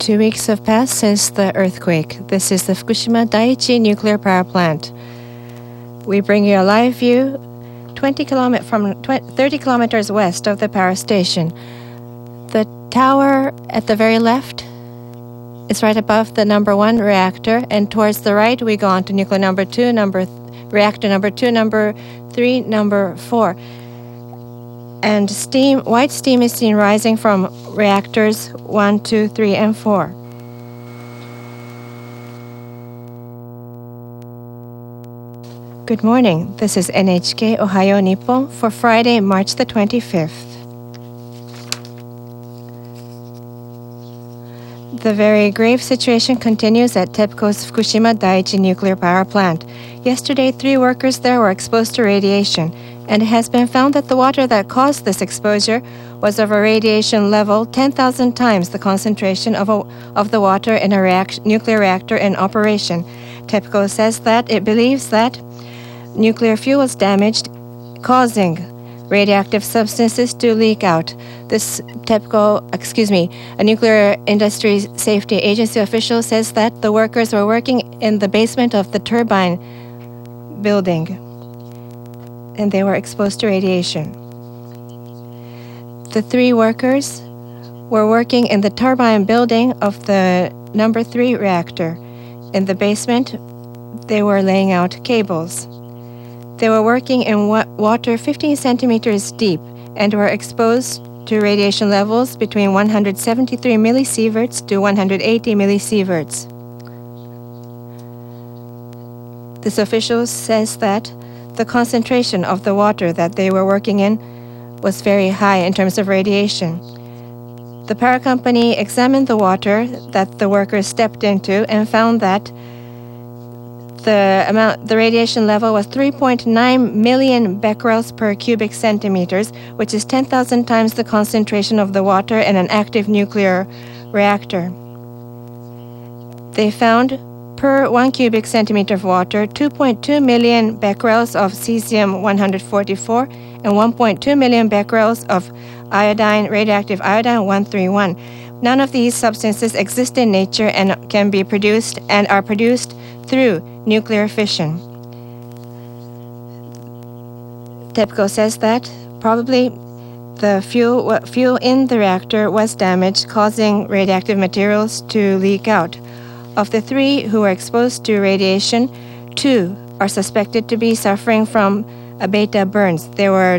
2 weeks have passed since the earthquake. This is the Fukushima Daiichi nuclear power plant. We bring you a live view 30 kilometers west of the power station. The tower at the very left is right above the number 1 reactor, and towards the right we go on to nuclear number 2, reactor number 2, number 3, number 4. And white steam is seen rising from reactors 1, 2, 3, and 4. Good morning. This is NHK Ohio Nippon for Friday, March the 25th. The very grave situation continues at TEPCO's Fukushima Daiichi nuclear power plant. Yesterday, 3 workers there were exposed to radiation, and it has been found that the water that caused this exposure was of a radiation level 10,000 times the concentration of the water in a nuclear reactor in operation. TEPCO says that it believes that nuclear fuel was damaged, causing radioactive substances to leak out. A nuclear industry safety agency official says that the workers were working in the basement of the turbine building, and they were exposed to radiation. The 3 workers were working in the turbine building of the number 3 reactor. In the basement, they were laying out cables. They were working in water 15 centimeters deep and were exposed to radiation levels between 173 millisieverts to 180 millisieverts. This official says that the concentration of the water that they were working in was very high in terms of radiation. The power company examined the water that the workers stepped into and found that the radiation level was 3.9 million becquerels per cubic centimeters, which is 10,000 times the concentration of the water in an active nuclear reactor. They found per 1 cubic centimeter of water 2.2 million becquerels of cesium-144 and 1.2 million becquerels of radioactive iodine-131. None of these substances exist in nature and can be produced and are produced through nuclear fission. TEPCO says that probably the fuel in the reactor was damaged, causing radioactive materials to leak out. Of the 3 who were exposed to radiation, 2 are suspected to be suffering from beta burns. They were